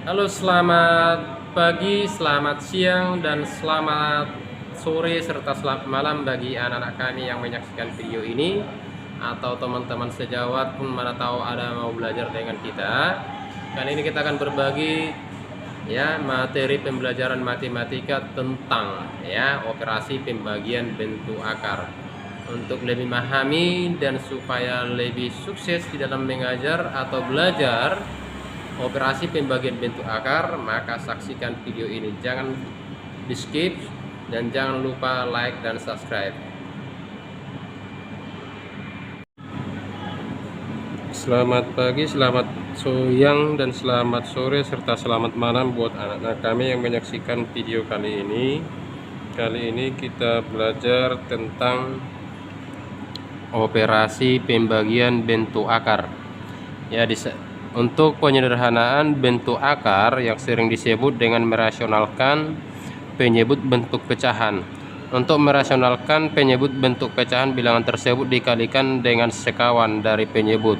Halo, selamat pagi, selamat siang, dan selamat sore serta selamat malam bagi anak-anak kami yang menyaksikan video ini atau teman-teman sejawat pun mana tahu ada mau belajar dengan kita. Kali ini kita akan berbagi materi pembelajaran matematika tentang operasi pembagian bentuk akar. Untuk lebih memahami dan supaya lebih sukses di dalam mengajar atau belajar operasi pembagian bentuk akar, maka saksikan video ini, jangan di skip dan jangan lupa like dan subscribe. Selamat pagi, selamat siang, dan selamat sore serta selamat malam buat anak-anak kami yang menyaksikan video kali ini. Kali ini kita belajar tentang operasi pembagian bentuk akar. Untuk penyederhanaan bentuk akar yang sering disebut dengan merasionalkan penyebut bentuk pecahan. Untuk merasionalkan penyebut bentuk pecahan, bilangan tersebut dikalikan dengan sekawan dari penyebut.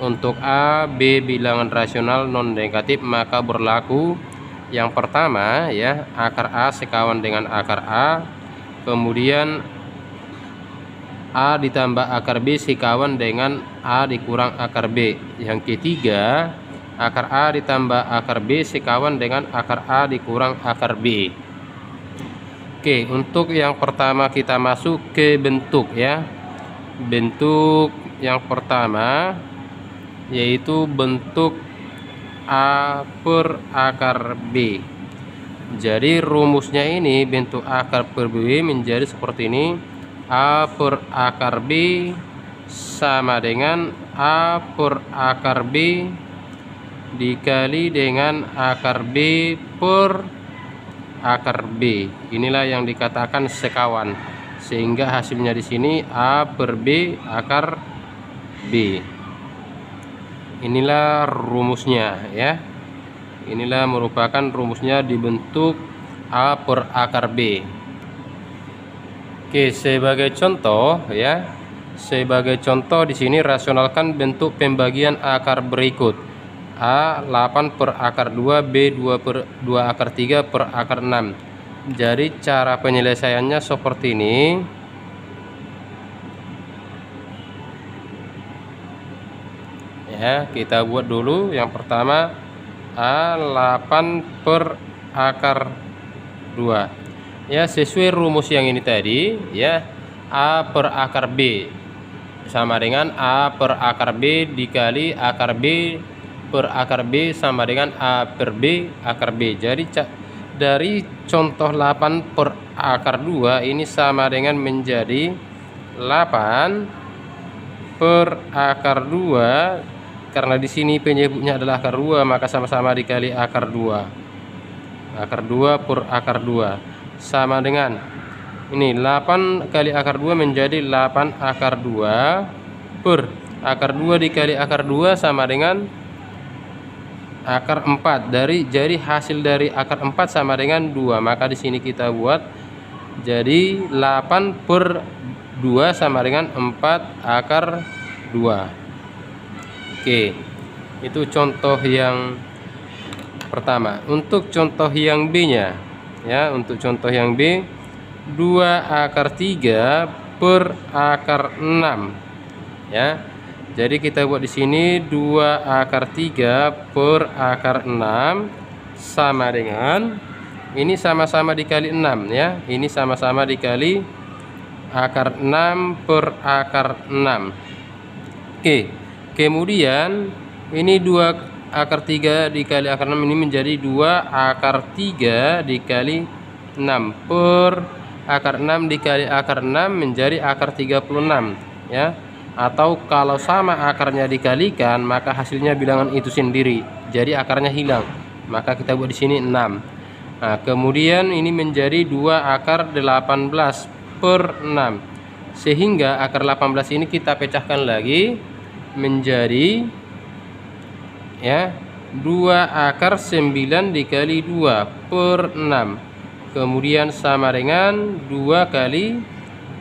Untuk A, B bilangan rasional non negatif, maka berlaku yang pertama akar A sekawan dengan akar A, kemudian A ditambah akar B sekawan dengan A dikurang akar B. Yang ketiga, akar A ditambah akar B sekawan dengan akar A dikurang akar B. Oke, untuk yang pertama kita masuk ke bentuk Bentuk yang pertama yaitu bentuk A per akar B. Jadi rumusnya ini bentuk akar per B menjadi seperti ini. A per akar B sama dengan A per akar B dikali dengan akar B per akar B. Inilah yang dikatakan sekawan, sehingga hasilnya di sini A per B akar B. Inilah rumusnya Inilah merupakan rumusnya di bentuk A per akar B. Oke, sebagai contoh di sini rasionalkan bentuk pembagian akar berikut. A 8 per akar 2, B 2 per 2 akar 3 per akar 6. Jadi cara penyelesaiannya seperti ini. Kita buat dulu yang pertama A 8 per akar 2. Sesuai rumus yang ini tadi A per akar B sama dengan A per akar B dikali akar B per akar B sama dengan A per B akar B. Jadi dari contoh 8 per akar 2 ini sama dengan menjadi 8 per akar 2, karena di sini penyebutnya adalah akar 2, maka sama-sama dikali akar 2. Akar 2 per akar 2 sama dengan ini 8 kali akar 2 menjadi 8 akar 2 per akar 2 dikali akar 2 sama dengan akar 4. Jadi hasil dari akar 4 sama dengan 2, maka di sini kita buat jadi 8 per 2 sama dengan 4 akar 2. Oke, itu contoh yang pertama. Untuk contoh yang B nya untuk contoh yang B, 2 akar 3 per akar 6 Jadi kita buat di sini 2 akar 3 per akar 6 sama dengan ini sama-sama dikali 6 Ini sama-sama dikali akar 6 per akar 6. Oke. Kemudian ini 2 akar 3 dikali akar 6 ini menjadi 2 akar 3 dikali 6 per akar 6 dikali akar 6 menjadi akar 36 atau kalau sama akarnya dikalikan maka hasilnya bilangan itu sendiri, jadi akarnya hilang, maka kita buat di sini 6. Nah, kemudian ini menjadi 2 akar 18 per 6, sehingga akar 18 ini kita pecahkan lagi menjadi 2 akar 9 dikali 2 per 6, kemudian sama dengan 2 kali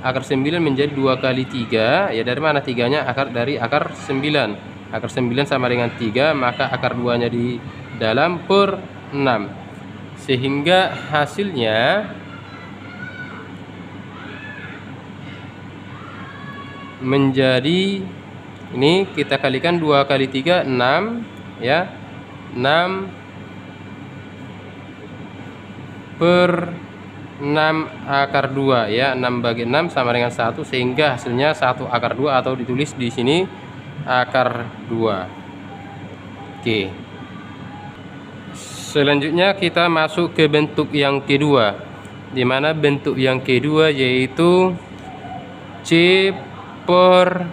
akar 9 menjadi 2 kali 3. Dari mana 3 nya? Dari akar 9. Akar 9 sama dengan 3, maka akar 2 nya dalam per 6, sehingga hasilnya menjadi, ini kita kalikan 2 kali 3 6 ya, 6 per 6 akar 2 ya, 6 bagi 6 sama dengan 1, sehingga hasilnya 1 akar 2 atau ditulis di sini akar 2. Oke. Selanjutnya kita masuk ke bentuk yang kedua, di mana bentuk yang kedua yaitu C per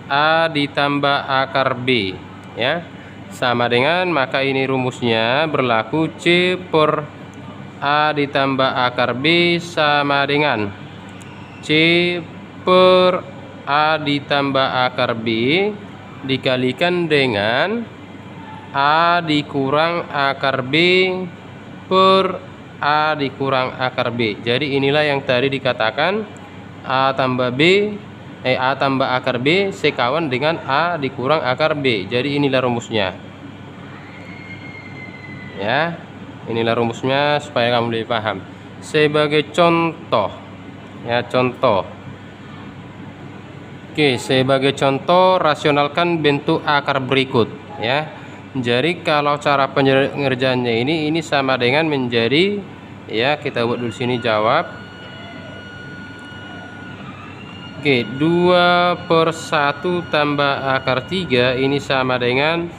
A ditambah akar B ya, sama dengan, maka ini rumusnya berlaku C per A ditambah akar B sama dengan C per A ditambah akar B dikalikan dengan A dikurang akar B per A dikurang akar B. Jadi inilah yang tadi dikatakan A tambah akar B sekawan dengan A dikurang akar B. Jadi inilah rumusnya ya, inilah rumusnya supaya kamu lebih paham. Sebagai contoh ya, contoh. Oke, sebagai contoh rasionalkan bentuk akar berikut ya. Jadi kalau cara pengerjaannya ini sama dengan menjadi ya, kita buat dulu sini jawab. Oke, 2 per 1 tambah akar 3 ini sama dengan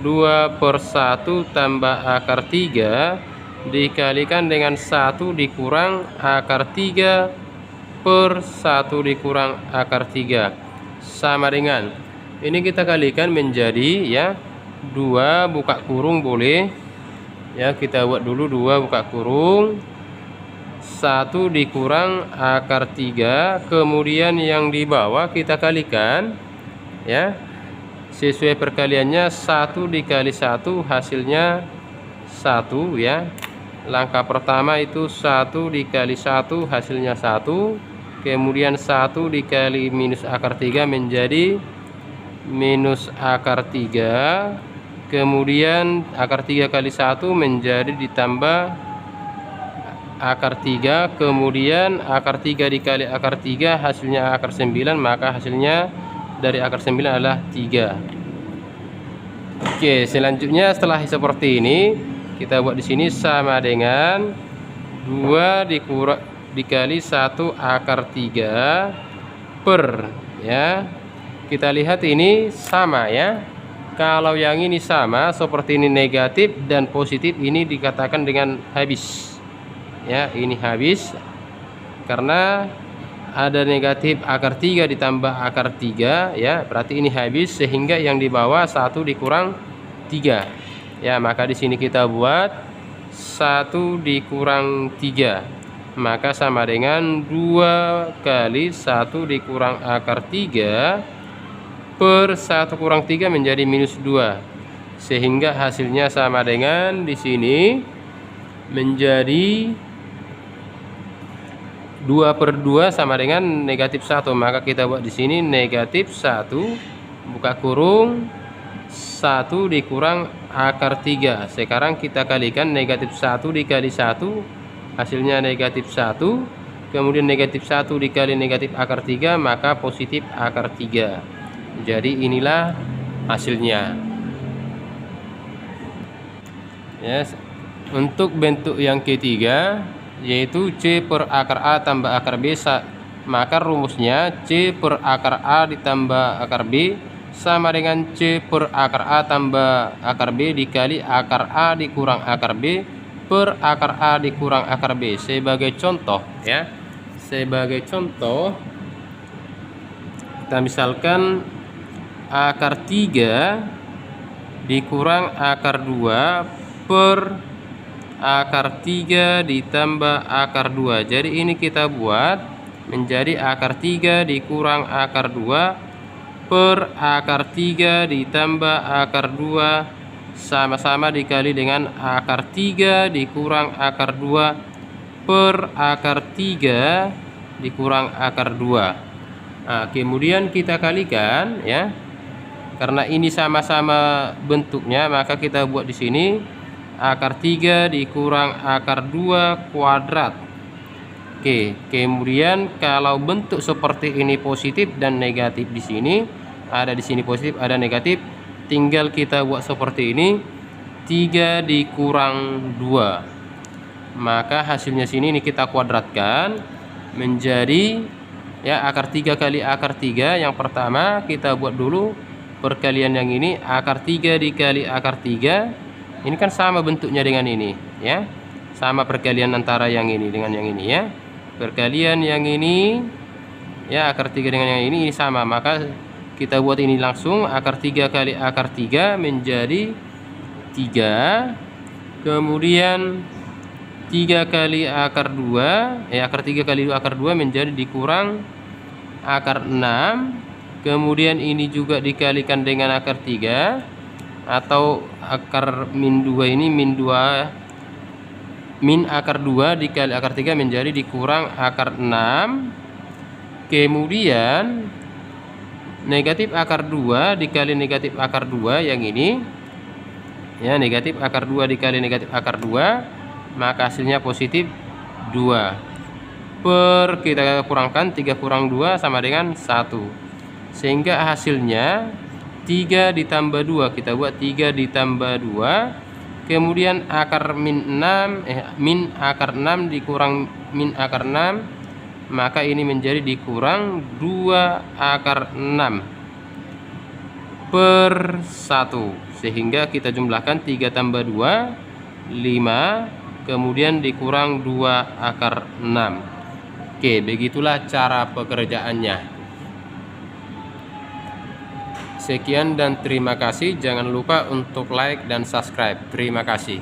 2 per 1 tambah akar 3 dikalikan dengan 1 dikurang akar 3 per 1 dikurang akar 3 sama dengan, ini kita kalikan menjadi ya, 2 buka kurung boleh ya, kita buat dulu 2 buka kurung 1 dikurang akar 3, kemudian yang di bawah kita kalikan ya, sesuai perkaliannya 1 dikali 1 hasilnya 1 ya. Langkah pertama itu 1 dikali 1 hasilnya 1, kemudian 1 dikali minus akar 3 menjadi minus akar 3, kemudian akar 3 kali 1 menjadi ditambah akar 3, kemudian akar 3 dikali akar 3 hasilnya akar 9, maka hasilnya dari akar 9 adalah 3. Oke, selanjutnya setelah seperti ini kita buat di sini sama dengan 2 dikali 1 akar 3 per ya. Kita lihat ini sama ya. Kalau yang ini sama seperti ini negatif dan positif, ini dikatakan dengan habis. Ya, ini habis karena ada negatif akar 3 ditambah akar 3 ya, berarti ini habis, sehingga yang di bawah 1 dikurang 3 ya, maka di sini kita buat 1 dikurang 3, maka sama dengan 2 kali 1 dikurang akar 3 per 1 kurang 3 menjadi minus 2, sehingga hasilnya sama dengan di sini menjadi 2 per 2 sama dengan negatif 1, maka kita buat di sini negatif 1 buka kurung 1 dikurang akar 3. Sekarang kita kalikan negatif 1 dikali 1 hasilnya negatif 1, kemudian negatif 1 dikali negatif akar 3 maka positif akar 3. Jadi inilah hasilnya. Yes. Untuk bentuk yang ketiga yaitu C per akar A tambah akar B, maka rumusnya C per akar A ditambah akar B sama dengan C per akar A tambah akar B dikali akar A dikurang akar B per akar A dikurang akar B. Sebagai contoh ya, sebagai contoh kita misalkan akar 3 dikurang akar 2 per akar 3 ditambah akar 2. Jadi ini kita buat menjadi akar 3 dikurang akar 2 per akar 3 ditambah akar 2 sama-sama dikali dengan akar 3 dikurang akar 2 per akar 3 dikurang akar 2. Nah, kemudian kita kalikan ya. Karena ini sama-sama bentuknya, maka kita buat di sini akar 3 dikurang akar 2 kuadrat. Oke, kemudian kalau bentuk seperti ini positif dan negatif di sini, ada di sini positif, ada negatif, tinggal kita buat seperti ini, 3 dikurang 2. Maka hasilnya sini ini kita kuadratkan menjadi ya akar 3 kali akar 3. Yang pertama kita buat dulu perkalian yang ini, akar 3 dikali akar 3. Ini kan sama bentuknya dengan ini ya. Sama perkalian antara yang ini dengan yang ini ya. Perkalian yang ini ya, akar 3 dengan yang ini sama. Maka kita buat ini langsung, akar 3 kali akar 3 menjadi 3. Kemudian 3 kali akar 2 akar 3 kali 2 akar 2 menjadi dikurang akar 6. Kemudian ini juga dikalikan dengan akar 3, atau akar min 2 ini min akar 2 dikali akar 3 menjadi dikurang akar 6. Kemudian negatif akar 2 dikali negatif akar 2 yang ini ya, negatif akar 2 dikali negatif akar 2, maka hasilnya positif 2. Kita kurangkan 3 kurang 2 sama dengan 1. Sehingga hasilnya 3 ditambah 2, kita buat 3 ditambah 2. Kemudian akar min akar 6 dikurang min akar 6, maka ini menjadi dikurang 2 akar 6 per 1. Sehingga kita jumlahkan 3 tambah 2 5, kemudian dikurang 2 akar 6. Oke, begitulah cara pekerjaannya. Sekian dan terima kasih. Jangan lupa untuk like dan subscribe. Terima kasih.